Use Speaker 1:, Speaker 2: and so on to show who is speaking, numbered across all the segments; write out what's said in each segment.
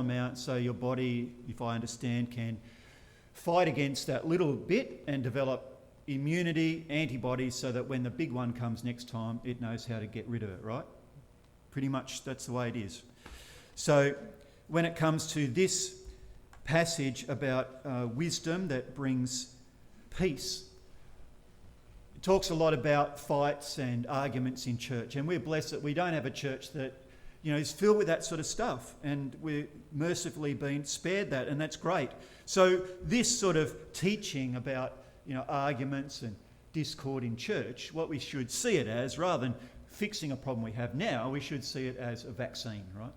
Speaker 1: amount so your body, if I understand, can fight against that little bit and develop immunity, antibodies, so that when the big one comes next time, it knows how to get rid of it, right? Pretty much that's the way it is. So when it comes to this passage about wisdom that brings peace, it talks a lot about fights and arguments in church, and we're blessed that we don't have a church that is filled with that sort of stuff, and we're mercifully being spared that, and that's great. So this sort of teaching about arguments and discord in church, what we should see it as, rather than fixing a problem we have now, we should see it as a vaccine, right?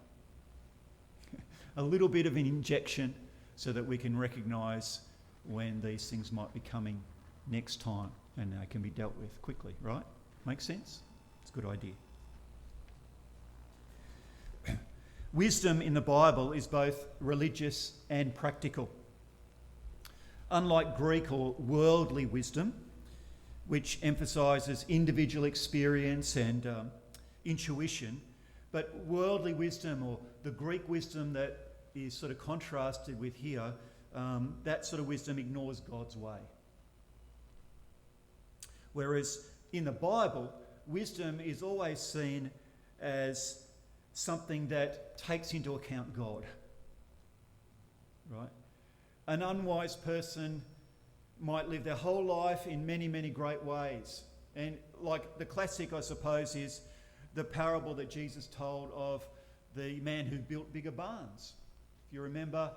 Speaker 1: A little bit of an injection so that we can recognise when these things might be coming next time and they can be dealt with quickly, right? Makes sense? It's a good idea. Wisdom in the Bible is both religious and practical. Unlike Greek or worldly wisdom, which emphasises individual experience and intuition, but worldly wisdom, or the Greek wisdom that is sort of contrasted with here, that sort of wisdom ignores God's way. Whereas in the Bible, wisdom is always seen as something that takes into account God, right? An unwise person might live their whole life in many, many great ways. And like the classic, I suppose, is the parable that Jesus told of the man who built bigger barns. If you remember,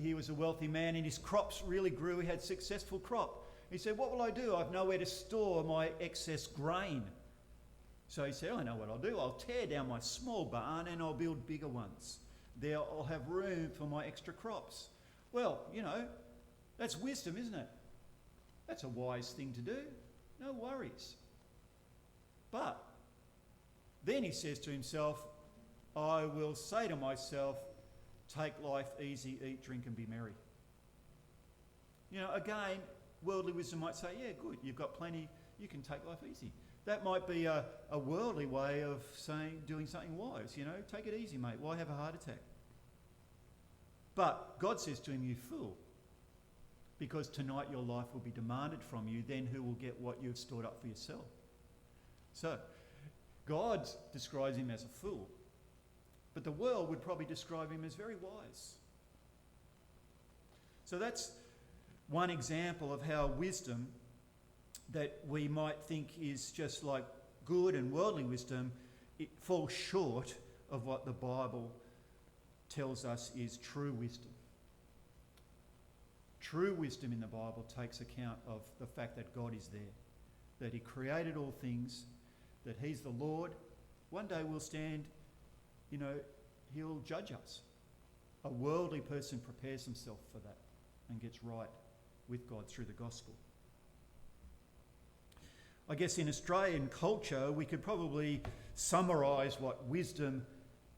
Speaker 1: he was a wealthy man and his crops really grew. He had a successful crop. He said, "What will I do? I've nowhere to store my excess grain." So he said, "I know what I'll do. I'll tear down my small barn and I'll build bigger ones. There I'll have room for my extra crops." Well, that's wisdom, isn't it? That's a wise thing to do. No worries. But then he says to himself, "I will say to myself, take life easy, eat, drink and be merry." Again, worldly wisdom might say, "Yeah, good, you've got plenty, you can take life easy." That might be a worldly way of doing something wise. Take it easy, mate. Why have a heart attack? But God says to him, "You fool, because tonight your life will be demanded from you, then who will get what you've stored up for yourself?" So, God describes him as a fool, but the world would probably describe him as very wise. So that's one example of how wisdom that we might think is just like good and worldly wisdom, it falls short of what the Bible tells us is true wisdom. True wisdom in the Bible takes account of the fact that God is there, that he created all things, that he's the Lord. One day we'll stand, he'll judge us. A worldly person prepares himself for that and gets right with God through the gospel. I guess in Australian culture, we could probably summarise what wisdom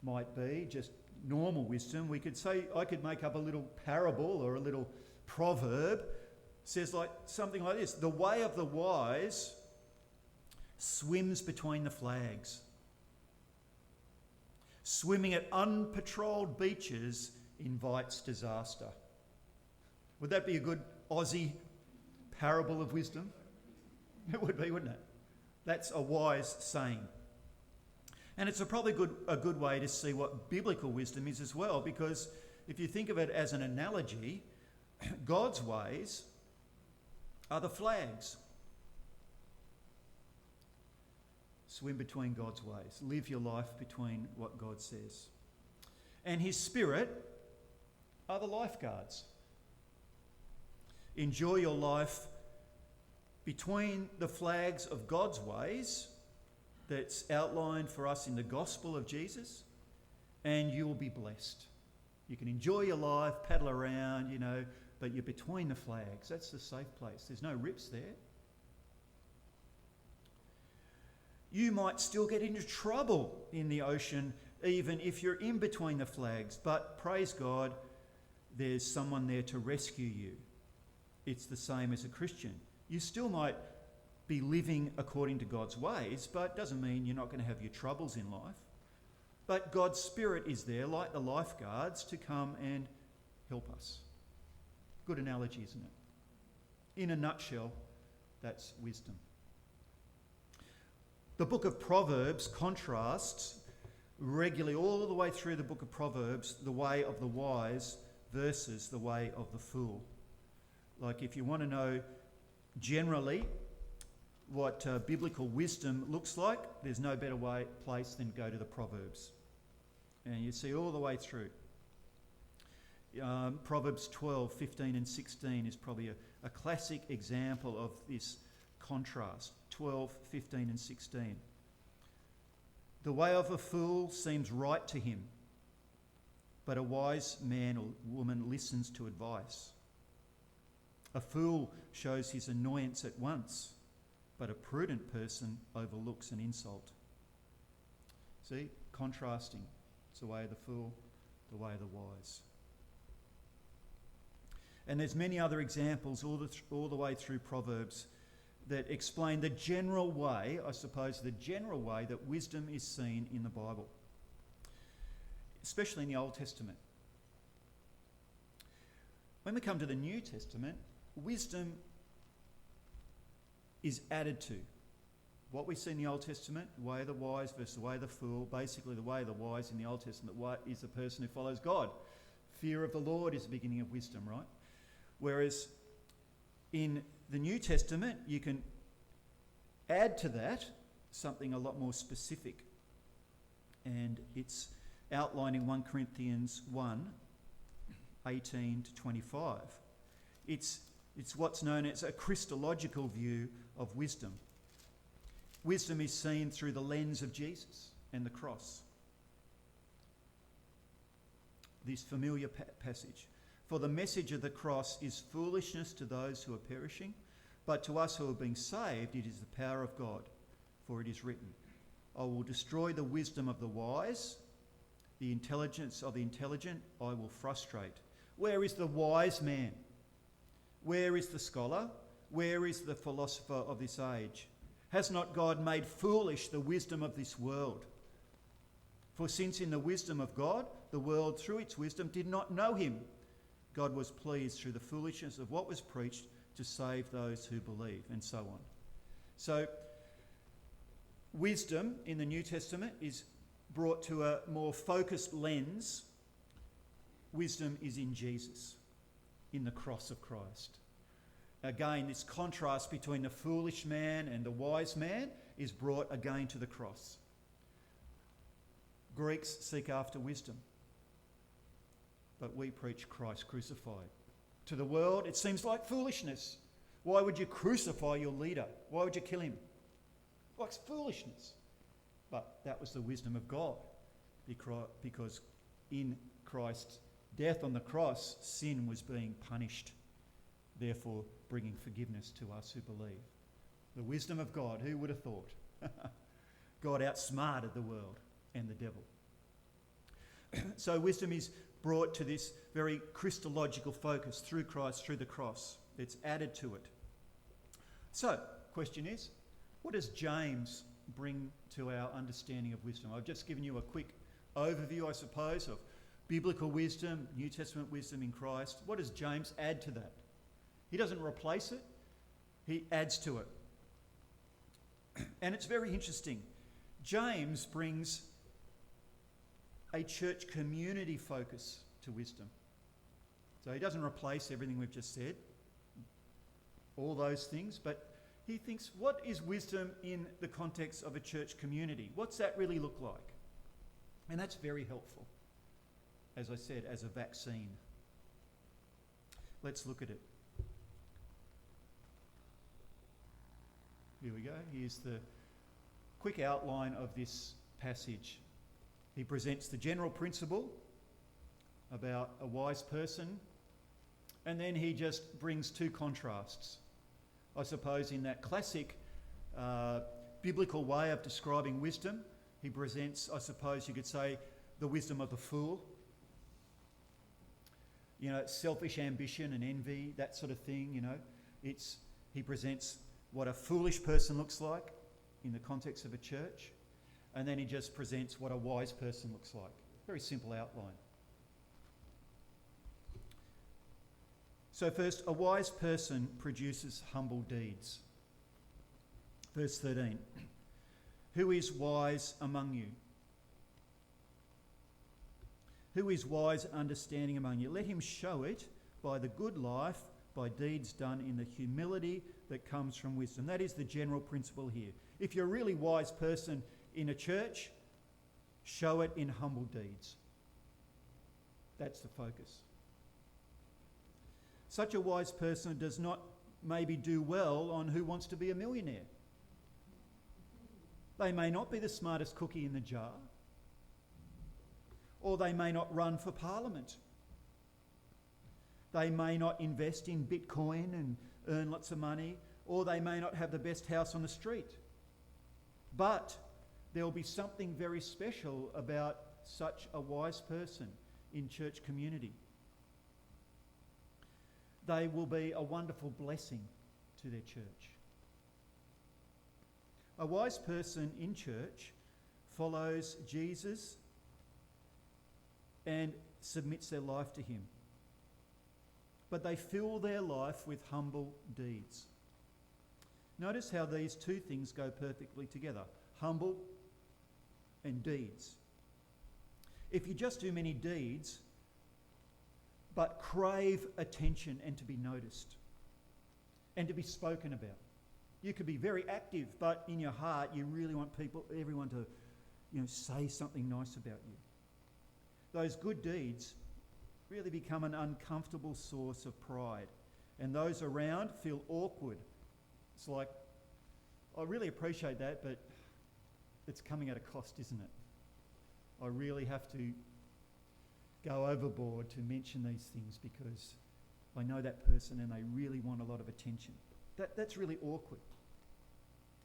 Speaker 1: might be, just normal wisdom. We could say, I could make up a little parable or a little proverb. It says something like this: the way of the wise swims between the flags. Swimming at unpatrolled beaches invites disaster. Would that be a good Aussie parable of wisdom? It would be, wouldn't it? That's a wise saying. And it's probably a good way to see what biblical wisdom is as well, because if you think of it as an analogy, God's ways are the flags. Swim between God's ways. Live your life between what God says. And his Spirit are the lifeguards. Enjoy your life between the flags of God's ways that's outlined for us in the gospel of Jesus, and you will be blessed. You can enjoy your life, paddle around, but you're between the flags. That's the safe place. There's no rips there. You might still get into trouble in the ocean, even if you're in between the flags, but praise God, there's someone there to rescue you. It's the same as a Christian. You still might be living according to God's ways, but it doesn't mean you're not going to have your troubles in life. But God's Spirit is there, like the lifeguards, to come and help us. Good analogy, isn't it? In a nutshell, that's wisdom. The book of Proverbs contrasts regularly all the way through the book of Proverbs the way of the wise versus the way of the fool. Like if you want to know generally what biblical wisdom looks like, there's no better place than go to the Proverbs. And you see all the way through. Proverbs 12, 15 and 16 is probably a classic example of this contrast. 12, 15 and 16. The way of a fool seems right to him, but a wise man or woman listens to advice. A fool shows his annoyance at once, but a prudent person overlooks an insult. See, contrasting. It's the way of the fool, the way of the wise. And there's many other examples all the way through Proverbs that explain the general way, I suppose, that wisdom is seen in the Bible, especially in the Old Testament. When we come to the New Testament, wisdom is added to. What we see in the Old Testament, the way of the wise versus the way of the fool, basically the way of the wise in the Old Testament is the person who follows God. Fear of the Lord is the beginning of wisdom, right? Whereas in the New Testament, you can add to that something a lot more specific. And it's outlined in 1 Corinthians 1, 18 to 25. It's what's known as a Christological view of wisdom. Wisdom is seen through the lens of Jesus and the cross. This familiar passage. For the message of the cross is foolishness to those who are perishing, but to us who are being saved it is the power of God. For it is written, I will destroy the wisdom of the wise, the intelligence of the intelligent I will frustrate. Where is the wise man? Where is the scholar? Where is the philosopher of this age? Has not God made foolish the wisdom of this world? For since in the wisdom of God, the world through its wisdom did not know him, God was pleased through the foolishness of what was preached to save those who believe, and so on. So, wisdom in the New Testament is brought to a more focused lens. Wisdom is in Jesus, in the cross of Christ. Again, this contrast between the foolish man and the wise man is brought again to the cross. Greeks seek after wisdom, but we preach Christ crucified. To the world, it seems like foolishness. Why would you crucify your leader? Why would you kill him? Well, it's foolishness. But that was the wisdom of God, because in Christ's death on the cross, sin was being punished, therefore bringing forgiveness to us who believe. The wisdom of God, who would have thought? God outsmarted the world and the devil. So wisdom is brought to this very Christological focus through Christ, through the cross. It's added to it. So, question is, what does James bring to our understanding of wisdom? I've just given you a quick overview, I suppose, of biblical wisdom, New Testament wisdom in Christ. What does James add to that? He doesn't replace it, he adds to it. And it's very interesting. James brings a church community focus to wisdom. So he doesn't replace everything we've just said, all those things, but he thinks, what is wisdom in the context of a church community? What's that really look like? And that's very helpful, as I said, as a vaccine. Let's look at it. Here we go. Here's the quick outline of this passage. He presents the general principle about a wise person, and then he just brings two contrasts. I suppose in that classic biblical way of describing wisdom, he presents, I suppose you could say, the wisdom of the fool. You know, selfish ambition and envy, that sort of thing, you know. He presents what a foolish person looks like in the context of a church. and then he just presents what a wise person looks like. Very simple outline. So first, a wise person produces humble deeds. Verse 13. Who is wise among you? Who is wise and understanding among you? Let him show it by the good life, by deeds done in the humility that comes from wisdom. That is the general principle here. If you're a really wise person in a church, show it in humble deeds. That's the focus. Such a wise person does not maybe do well on Who Wants to Be a Millionaire. They may not be the smartest cookie in the jar, or they may not run for parliament. They may not invest in Bitcoin and earn lots of money, or they may not have the best house on the street. But there will be something very special about such a wise person in church community. They will be a wonderful blessing to their church. A wise person in church follows Jesus and submits their life to him. But they fill their life with humble deeds. Notice how these two things go perfectly together. Humble and deeds. If you just do many deeds, but crave attention and to be noticed and to be spoken about. You could be very active, but in your heart you really want everyone to, say something nice about you. Those good deeds really become an uncomfortable source of pride, and those around feel awkward. It's like, I really appreciate that, but it's coming at a cost, isn't it? I really have to go overboard to mention these things because I know that person and they really want a lot of attention. That's really awkward.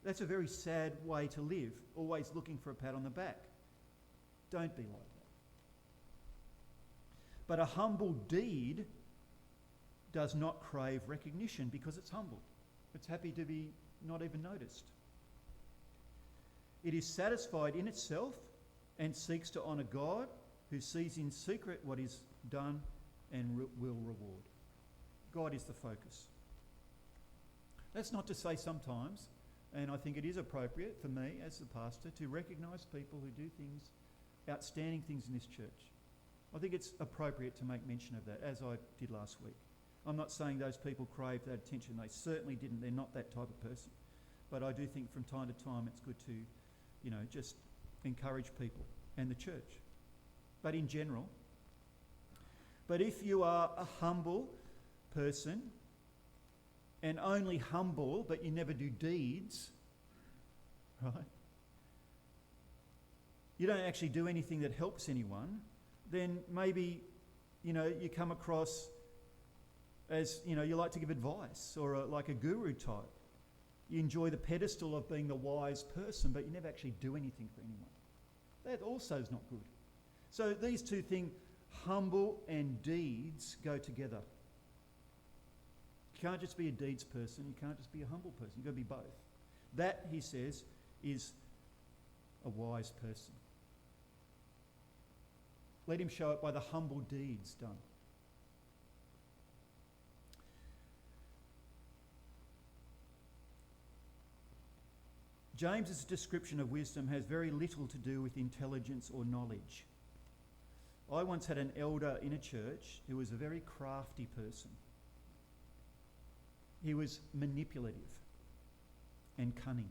Speaker 1: That's a very sad way to live, always looking for a pat on the back. Don't be like that. But a humble deed does not crave recognition because it's humble. It's happy to be not even noticed. It is satisfied in itself and seeks to honour God, who sees in secret what is done and will reward. God is the focus. That's not to say sometimes, and I think it is appropriate for me as the pastor to recognise people who do things, outstanding things in this church. I think it's appropriate to make mention of that, as I did last week. I'm not saying those people crave that attention. They certainly didn't. They're not that type of person. But I do think from time to time it's good to, just encourage people and the church. But in general, if you are a humble person and only humble but you never do deeds, right? You don't actually do anything that helps anyone, then maybe, you come across as, you like to give advice or like a guru type. You enjoy the pedestal of being the wise person, but you never actually do anything for anyone. That also is not good. So these two things, humble and deeds, go together. You can't just be a deeds person, you can't just be a humble person, you've got to be both. That, he says, is a wise person. Let him show it by the humble deeds done. James's description of wisdom has very little to do with intelligence or knowledge. I once had an elder in a church who was a very crafty person. He was manipulative and cunning.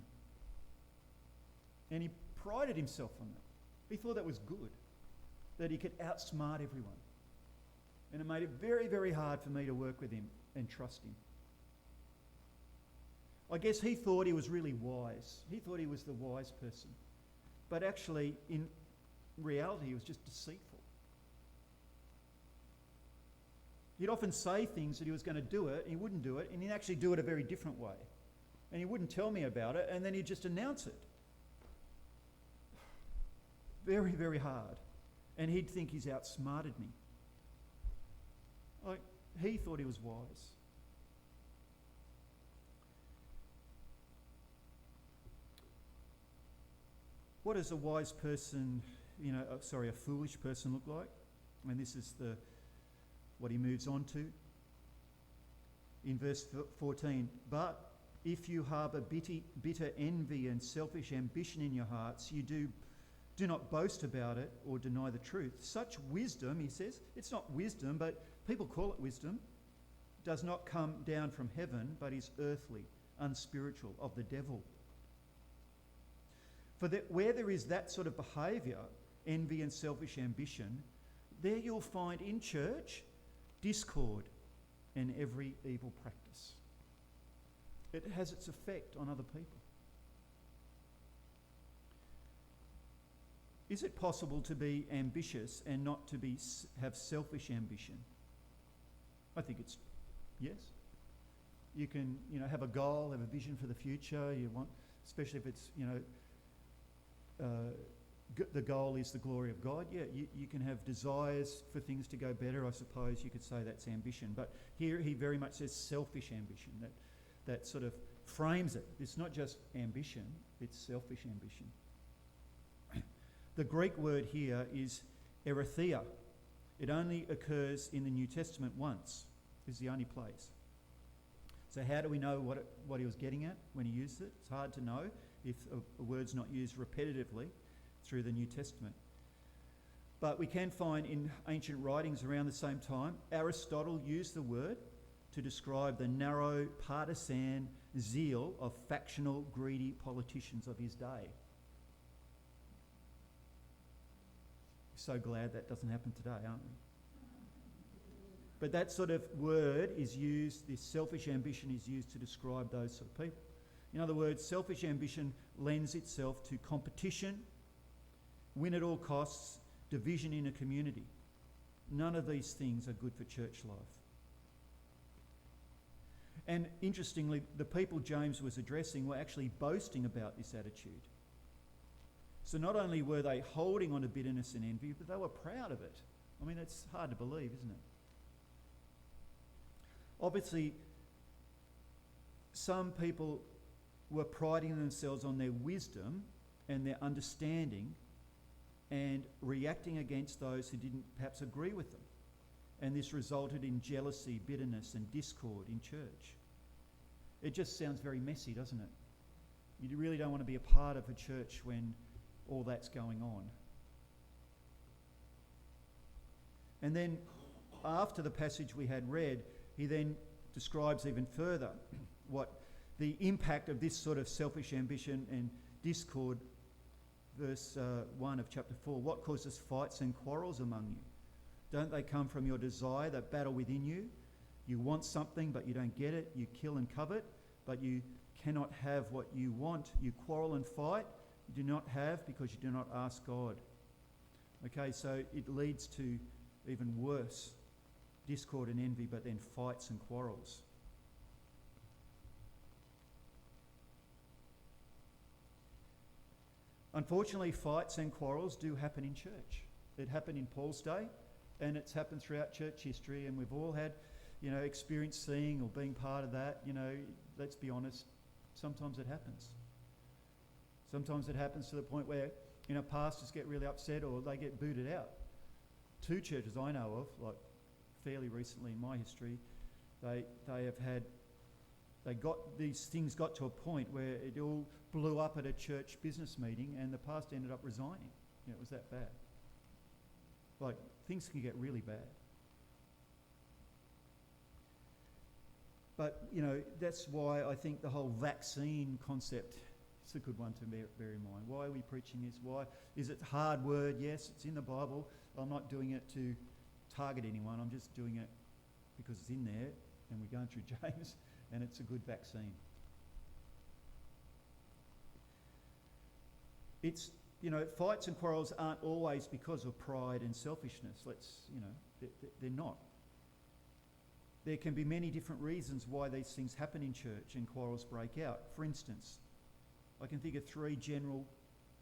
Speaker 1: And he prided himself on that. He thought that was good, that he could outsmart everyone. And it made it very, very hard for me to work with him and trust him. I guess he thought he was really wise. He thought he was the wise person. But actually, in reality, he was just deceitful. He'd often say things that he was going to do it, and he wouldn't do it, and he'd actually do it a very different way. And he wouldn't tell me about it, and then he'd just announce it. Very, very hard. And he'd think he's outsmarted me. He thought he was wise. What does a wise person, a foolish person look like? And this is what he moves on to. In verse 14, but if you harbour bitter envy and selfish ambition in your hearts, you do not boast about it or deny the truth. Such wisdom, he says, it's not wisdom, but people call it wisdom, does not come down from heaven, but is earthly, unspiritual, of the devil. For where there is that sort of behaviour, envy and selfish ambition, there you'll find in church discord and every evil practice. It has its effect on other people. Is it possible to be ambitious and not to have selfish ambition? I think it's yes. You can, have a goal, have a vision for the future. You want, especially if it's, the goal is the glory of God. Yeah, you can have desires for things to go better. I suppose you could say that's ambition. But here he very much says selfish ambition. That sort of frames it. It's not just ambition, it's selfish ambition. The Greek word here is erythia. It only occurs in the New Testament once. This is the only place. So how do we know what he was getting at when he used it? It's hard to know if a word's not used repetitively through the New Testament. But we can find in ancient writings around the same time, Aristotle used the word to describe the narrow partisan zeal of factional, greedy politicians of his day. So glad that doesn't happen today, aren't we? But that sort of word is used, this selfish ambition is used to describe those sort of people. In other words, selfish ambition lends itself to competition, win at all costs, division in a community. None of these things are good for church life. And interestingly, the people James was addressing were actually boasting about this attitude. So not only were they holding on to bitterness and envy, but they were proud of it. I mean, it's hard to believe, isn't it? Obviously, some people were priding themselves on their wisdom and their understanding and reacting against those who didn't perhaps agree with them. And this resulted in jealousy, bitterness and discord in church. It just sounds very messy, doesn't it? You really don't want to be a part of a church when all that's going on. And then after the passage we had read, he then describes even further what the impact of this sort of selfish ambition and discord. Verse 1 of chapter 4, what causes fights and quarrels among you? Don't they come from your desire that battle within you? You want something but you don't get it. You kill and covet, but you cannot have what you want. You quarrel and fight. You do not have because you do not ask God. Okay, so it leads to even worse discord and envy, but then fights and quarrels. Unfortunately, fights and quarrels do happen in church. It happened in Paul's day, and it's happened throughout church history, and we've all had, experience seeing or being part of that. Let's be honest, sometimes it happens. Sometimes it happens to the point where, pastors get really upset or they get booted out. 2 churches I know of, like fairly recently in my history, these things got to a point where it all blew up at a church business meeting and the pastor ended up resigning. It was that bad. Like, things can get really bad. But, that's why I think the whole vaccine concept is a good one to bear in mind. Why are we preaching this? Why is it a hard word? Yes, it's in the Bible. I'm not doing it to target anyone. I'm just doing it because it's in there and we're going through James and it's a good vaccine. It's, fights and quarrels aren't always because of pride and selfishness. They're not. There can be many different reasons why these things happen in church and quarrels break out. For instance, I can think of 3 general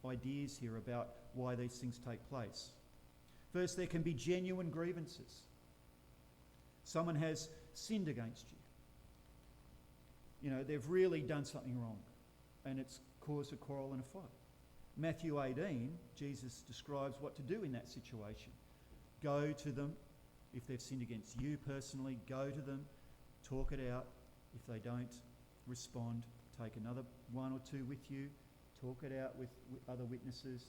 Speaker 1: ideas here about why these things take place. First, there can be genuine grievances. Someone has sinned against you. They've really done something wrong and it's caused a quarrel and a fight. Matthew 18, Jesus describes what to do in that situation. Go to them. If they've sinned against you personally, go to them, talk it out. If they don't respond, take another one or two with you, talk it out with other witnesses.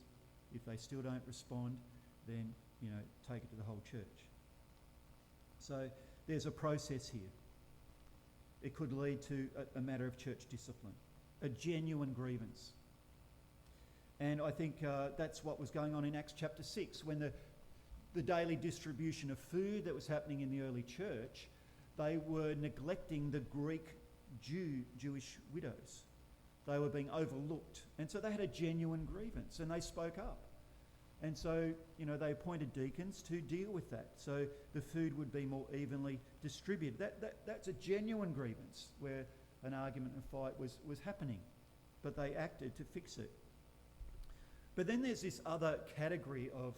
Speaker 1: If they still don't respond, then, take it to the whole church. So there's a process here. It could lead to a matter of church discipline, a genuine grievance. And I think that's what was going on in Acts chapter 6, when the daily distribution of food that was happening in the early church, they were neglecting the Greek Jewish widows. They were being overlooked. And so they had a genuine grievance and they spoke up. And so, they appointed deacons to deal with that. So the food would be more evenly distributed. That's a genuine grievance where an argument and fight was happening. But they acted to fix it. But then there's this other category of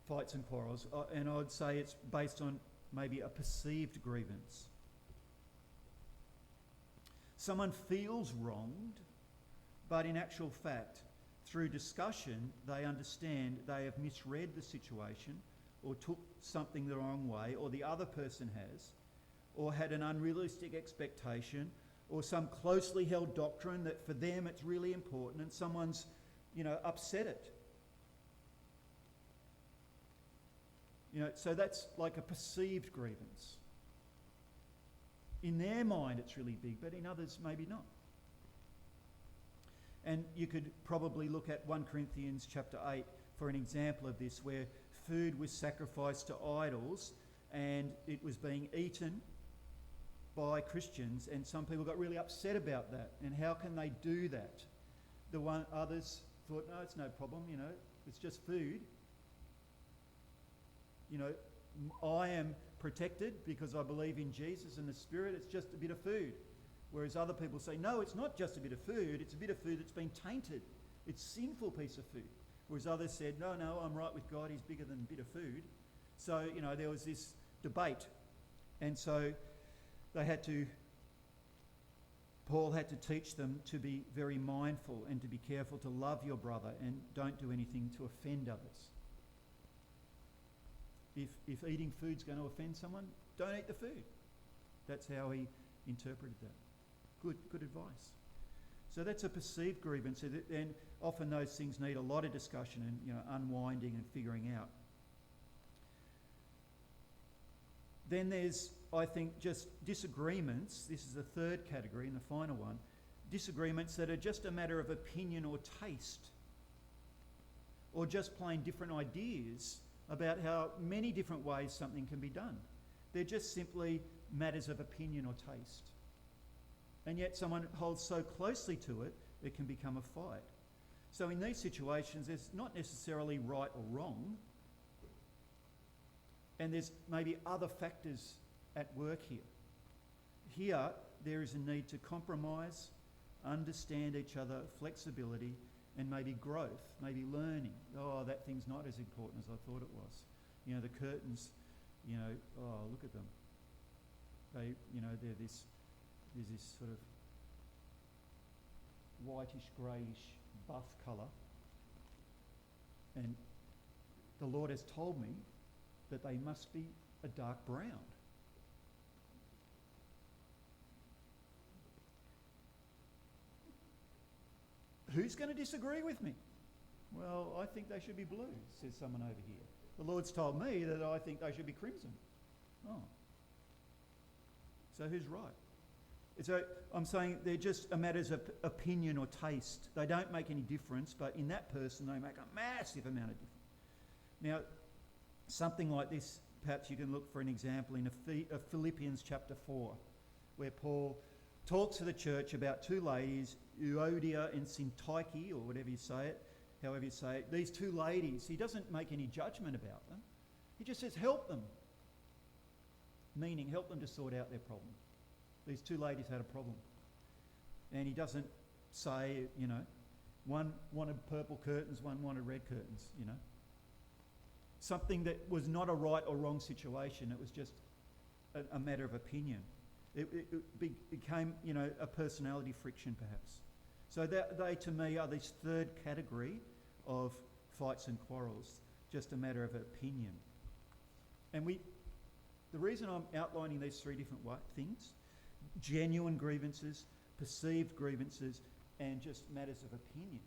Speaker 1: fights and quarrels, and I'd say it's based on maybe a perceived grievance. Someone feels wronged, but in actual fact, through discussion, they understand they have misread the situation or took something the wrong way, or the other person has, or had an unrealistic expectation, or some closely held doctrine that for them it's really important, and someone's, upset it. So that's like a perceived grievance. In their mind it's really big, but in others maybe not. And you could probably look at 1 Corinthians chapter 8 for an example of this, where food was sacrificed to idols and it was being eaten by Christians, and some people got really upset about that. And how can they do that? Others thought, no, it's no problem, it's just food. I am protected because I believe in Jesus and the Spirit, it's just a bit of food. Whereas other people say, no, it's not just a bit of food, it's a bit of food that's been tainted. It's a sinful piece of food. Whereas others said, no, I'm right with God, he's bigger than a bit of food. So, there was this debate. And so Paul had to teach them to be very mindful and to be careful to love your brother and don't do anything to offend others. If eating food's going to offend someone, don't eat the food. That's how he interpreted that. Good advice. So that's a perceived grievance, and often those things need a lot of discussion and unwinding and figuring out. Then there's, I think, just disagreements. This is the third category and the final one. Disagreements that are just a matter of opinion or taste, or just plain different ideas about how many different ways something can be done. They're just simply matters of opinion or taste. And yet someone holds so closely to it, it can become a fight. So in these situations, there's not necessarily right or wrong, and there's maybe other factors at work here. Here, there is a need to compromise, understand each other, flexibility, and maybe growth, maybe learning. Oh, that thing's not as important as I thought it was. The curtains, look at them. They, there's this sort of whitish, greyish, buff colour. And the Lord has told me that they must be a dark brown. Who's going to disagree with me? Well, I think they should be blue, says someone over here. The Lord's told me that I think they should be crimson. Oh. So who's right? So I'm saying they're just a matters of opinion or taste. They don't make any difference, but in that person they make a massive amount of difference. Now, something like this, perhaps you can look for an example in Philippians chapter 4, where Paul talks to the church about two ladies, Euodia and Syntyche, or whatever you say it, however you say it. These two ladies, he doesn't make any judgment about them. He just says, help them. Meaning, help them to sort out their problem. These two ladies had a problem. And he doesn't say, one wanted purple curtains, one wanted red curtains, Something that was not a right or wrong situation. It was just a matter of opinion. It became, a personality friction perhaps. So they, to me, are this third category of fights and quarrels, just a matter of opinion. And the reason I'm outlining these three different things, genuine grievances, perceived grievances, and just matters of opinion,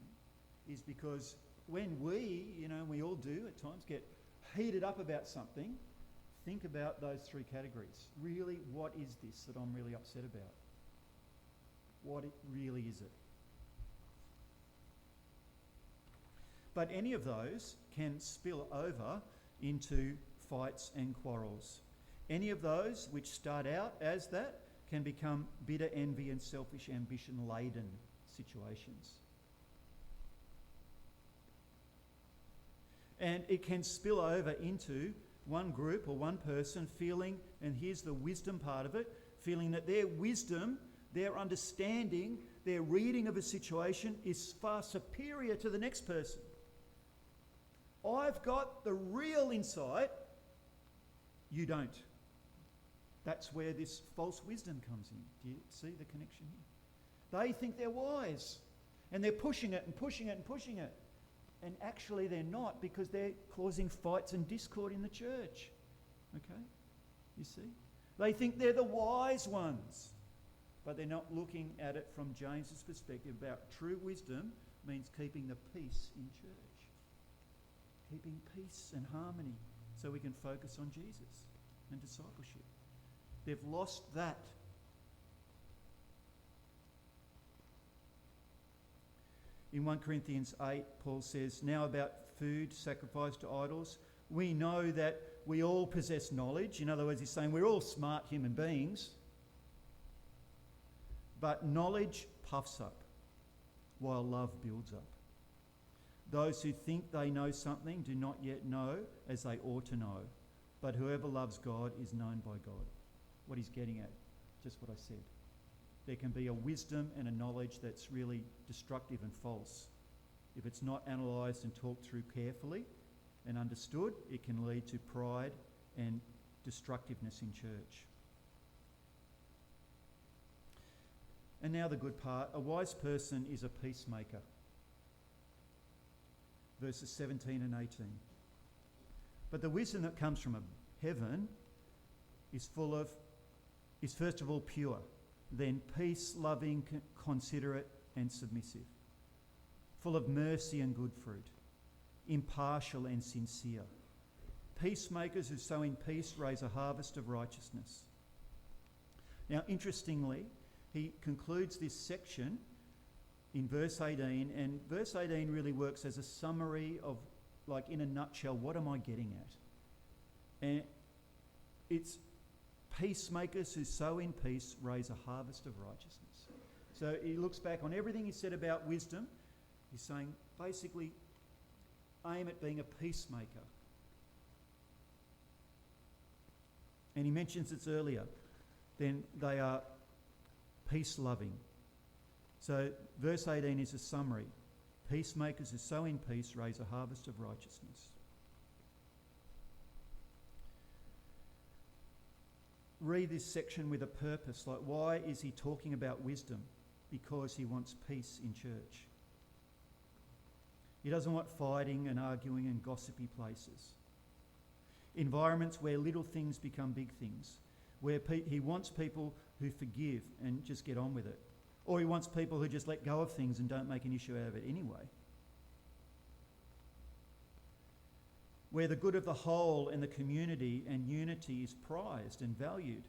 Speaker 1: is because when we all do at times, get heated up about something, think about those three categories. Really, what is this that I'm really upset about? What really is it? But any of those can spill over into fights and quarrels. Any of those which start out as that can become bitter envy and selfish ambition-laden situations. And it can spill over into one group or one person feeling, and here's the wisdom part of it, feeling that their wisdom, their understanding, their reading of a situation is far superior to the next person. I've got the real insight, you don't. That's where this false wisdom comes in. Do you see the connection here? They think they're wise, and they're pushing it and pushing it and pushing it. And actually they're not, because they're causing fights and discord in the church. Okay? You see? They think they're the wise ones, but they're not looking at it from James's perspective about true wisdom means keeping the peace in church. Keeping peace and harmony so we can focus on Jesus and discipleship. They've lost that. In 1 Corinthians 8, Paul says, now about food sacrificed to idols, we know that we all possess knowledge. In other words, he's saying we're all smart human beings. But knowledge puffs up, while love builds up. Those who think they know something do not yet know as they ought to know. But whoever loves God is known by God. What he's getting at, just what I said. There can be a wisdom and a knowledge that's really destructive and false. If it's not analysed and talked through carefully and understood, it can lead to pride and destructiveness in church. And now the good part. A wise person is a peacemaker. Verses 17 and 18. But the wisdom that comes from heaven is first of all pure, then peace-loving, considerate and submissive, full of mercy and good fruit, impartial and sincere. Peacemakers who sow in peace raise a harvest of righteousness. Now, interestingly, he concludes this section in verse 18, and verse 18 really works as a summary of, like in a nutshell, what am I getting at? And it's peacemakers who sow in peace raise a harvest of righteousness. So he looks back on everything he said about wisdom. He's saying, basically, aim at being a peacemaker. And he mentions this earlier. Then they are peace-loving. So verse 18 is a summary. Peacemakers who sow in peace raise a harvest of righteousness. Read this section with a purpose. Like, why is he talking about wisdom? Because he wants peace in church. He doesn't want fighting and arguing and gossipy places. Environments where little things become big things. Where he wants people who forgive and just get on with it. Or he wants people who just let go of things and don't make an issue out of it anyway. Where the good of the whole and the community and unity is prized and valued.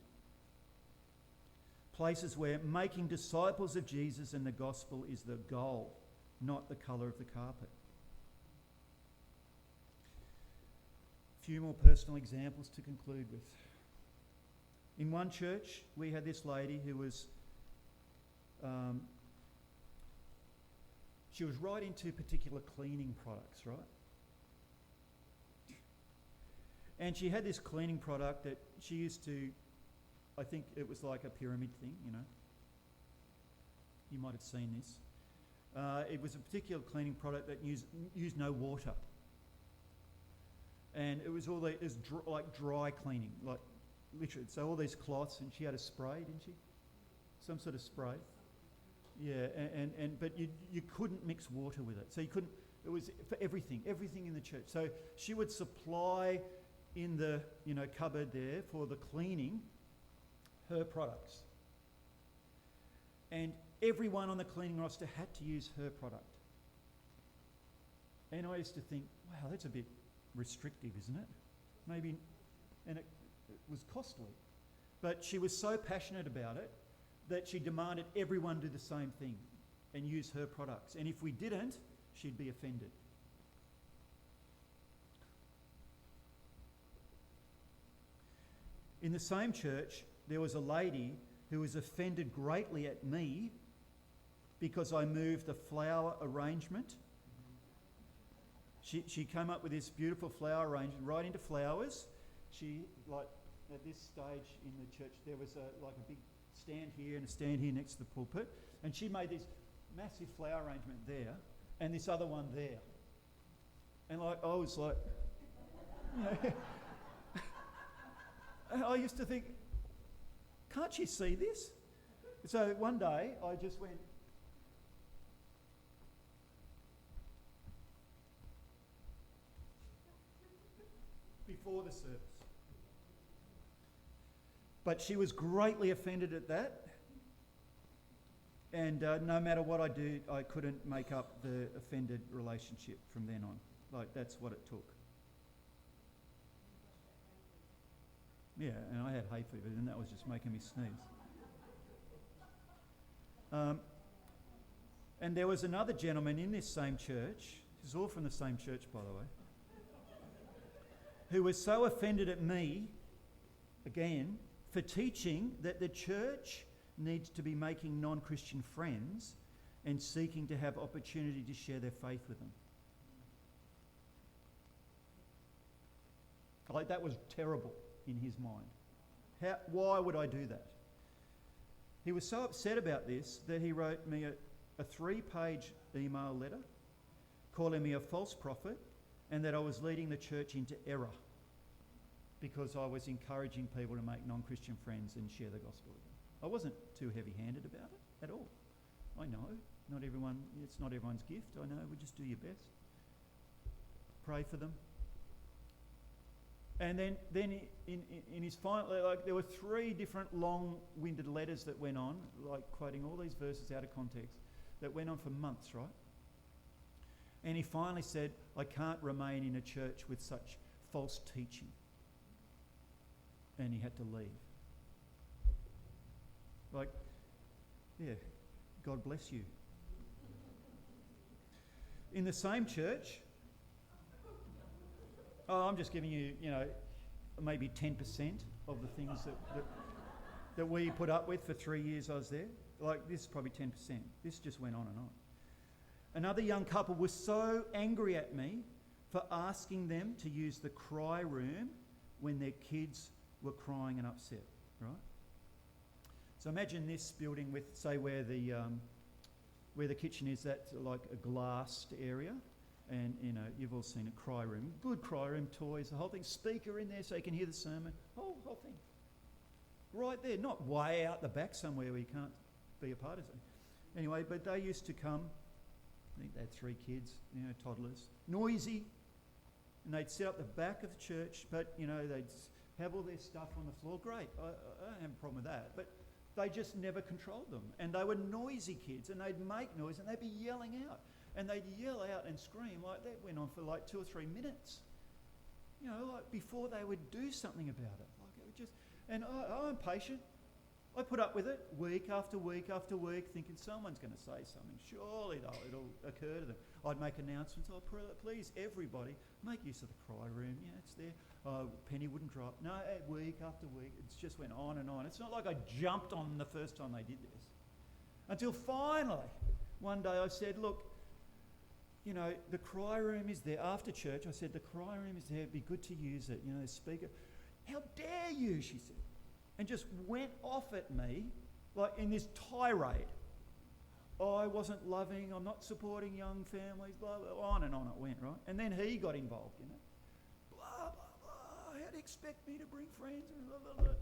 Speaker 1: Places where making disciples of Jesus and the gospel is the goal, not the colour of the carpet. A few more personal examples to conclude with. In one church, we had this lady who was she was right into particular cleaning products, right? And she had this cleaning product that she used to, I think it was like a pyramid thing, you know. You might have seen this. It was a particular cleaning product that used no water. And it was like dry cleaning, like literally. So all these cloths, and she had a spray, didn't she? Some sort of spray. Yeah, but you couldn't mix water with it. So you couldn't, it was for everything in the church. So she would supply in the, cupboard there for the cleaning her products. And everyone on the cleaning roster had to use her product. And I used to think, wow, that's a bit restrictive, isn't it? Maybe, and it was costly. But she was so passionate about it that she demanded everyone do the same thing and use her products. And if we didn't, she'd be offended. In the same church, there was a lady who was offended greatly at me because I moved the flower arrangement. She came up with this beautiful flower arrangement right into flowers. She, like, at this stage in the church, there was a big stand here and a stand here next to the pulpit, and she made this massive flower arrangement there and this other one there. And I was like, I used to think, can't she see this? So one day I just went, before the service. But she was greatly offended at that. And no matter what I did, I couldn't make up the offended relationship from then on. Like, that's what it took. Yeah, and I had hay fever, and that was just making me sneeze. And there was another gentleman in this same church, he's all from the same church, by the way, who was so offended at me, again, for teaching that the church needs to be making non-Christian friends and seeking to have opportunity to share their faith with them. Like, that was terrible in his mind. Why would I do that? He was so upset about this that he wrote me a 3-page email letter calling me a false prophet and that I was leading the church into error because I was encouraging people to make non-Christian friends and share the gospel with them. I wasn't too heavy-handed about it at all. I know, it's not everyone's gift. I know, we just do your best. Pray for them. And then in his final, there were 3 different long-winded letters that went on, quoting all these verses out of context, that went on for months, right? And he finally said, I can't remain in a church with such false teaching. And he had to leave. God bless you. In the same church, I'm just giving you, maybe 10% of the things that we put up with for 3 years I was there. This is probably 10%. This just went on and on. Another young couple was so angry at me for asking them to use the cry room when their kids were crying and upset, right? So imagine this building with, say, where the kitchen is, that's like a glassed area. And, you've all seen a cry room. Good cry room, toys, the whole thing. Speaker in there so you can hear the sermon. Whole thing. Right there, not way out the back somewhere where you can't be a part of it. Anyway, but they used to come. I think they had 3 kids, toddlers. Noisy. And they'd sit up the back of the church, but, they'd have all their stuff on the floor. Great, I don't have a problem with that. But they just never controlled them. And they were noisy kids, and they'd make noise, and they'd be yelling out. And they'd yell out and scream like that went on for 2 or 3 minutes. Before they would do something about it. And I'm patient. I put up with it week after week after week, thinking someone's going to say something. Surely it'll occur to them. I'd make announcements. Please, everybody, make use of the cry room. Yeah, it's there. Penny wouldn't drop. No, week after week. It just went on and on. It's not like I jumped on them the first time they did this. Until finally, one day I said, look, the cry room is there after church. I said, the cry room is there. It'd be good to use it. The speaker. How dare you, she said. And just went off at me, in this tirade. I wasn't loving, I'm not supporting young families, blah, blah, on and on it went, right? And then he got involved, Blah, blah, blah. How do you expect me to bring friends? Blah, blah, blah.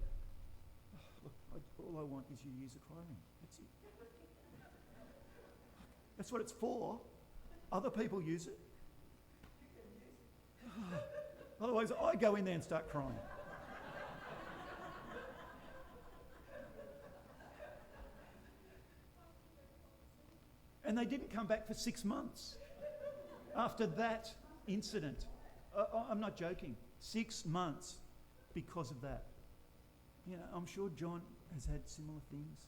Speaker 1: Look, all I want is you to use the cry room. That's it. That's what it's for. Other people use it. Otherwise, I go in there and start crying. And they didn't come back for 6 months after that incident. I'm not joking. 6 months because of that. You know, I'm sure John has had similar things.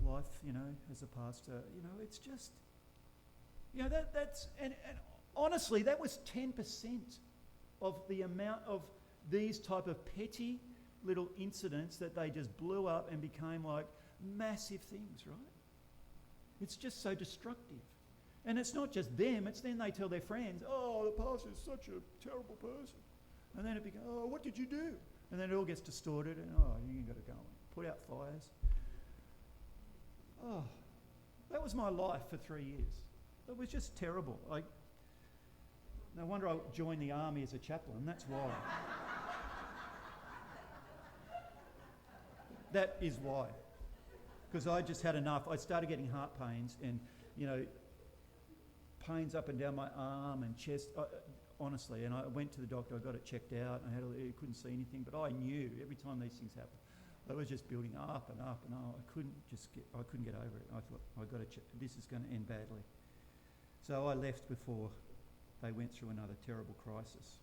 Speaker 1: Life, you know, as a pastor, you know, it's just, you know, that's and honestly, that was 10% of the amount of these type of petty little incidents that they just blew up and became like massive things, right? It's just so destructive. And it's not just them, it's then they tell their friends, oh, the pastor is such a terrible person. And then it becomes, oh, what did you do? And then it all gets distorted and, oh, you got to go and put out fires. Oh, that was my life for 3 years. It was just terrible. No wonder I joined the army as a chaplain, that's why. That is why. Because I just had enough. I started getting heart pains and, you know, pains up and down my arm and chest, honestly. And I went to the doctor, I got it checked out, and I couldn't see anything. But I knew every time these things happen, it was just building up and up and up. I couldn't get over it. I thought, I got to check, this is going to end badly. So I left before they went through another terrible crisis.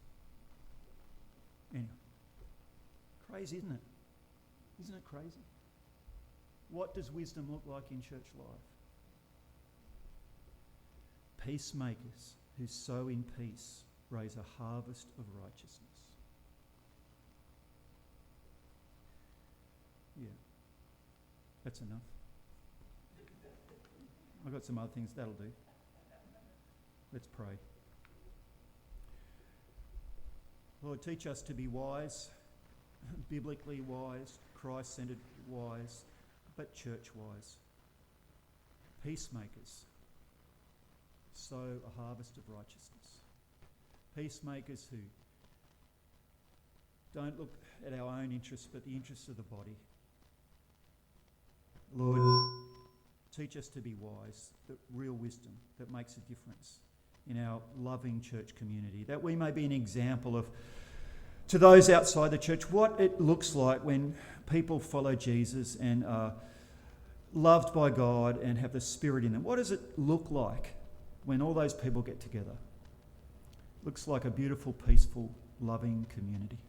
Speaker 1: Anyway, crazy, isn't it? Isn't it crazy? What does wisdom look like in church life? Peacemakers who sow in peace raise a harvest of righteousness. Yeah, that's enough. I've got some other things that'll do. Let's pray. Lord, teach us to be wise, biblically wise, Christ-centered wise, but church-wise. Peacemakers sow a harvest of righteousness. Peacemakers who don't look at our own interests, but the interests of the body. Lord, teach us to be wise, the real wisdom that makes a difference in our loving church community, that we may be an example of, to those outside the church, what it looks like when people follow Jesus and are loved by God and have the Spirit in them. What does it look like when all those people get together? It looks like a beautiful, peaceful, loving community.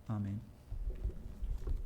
Speaker 1: Amen.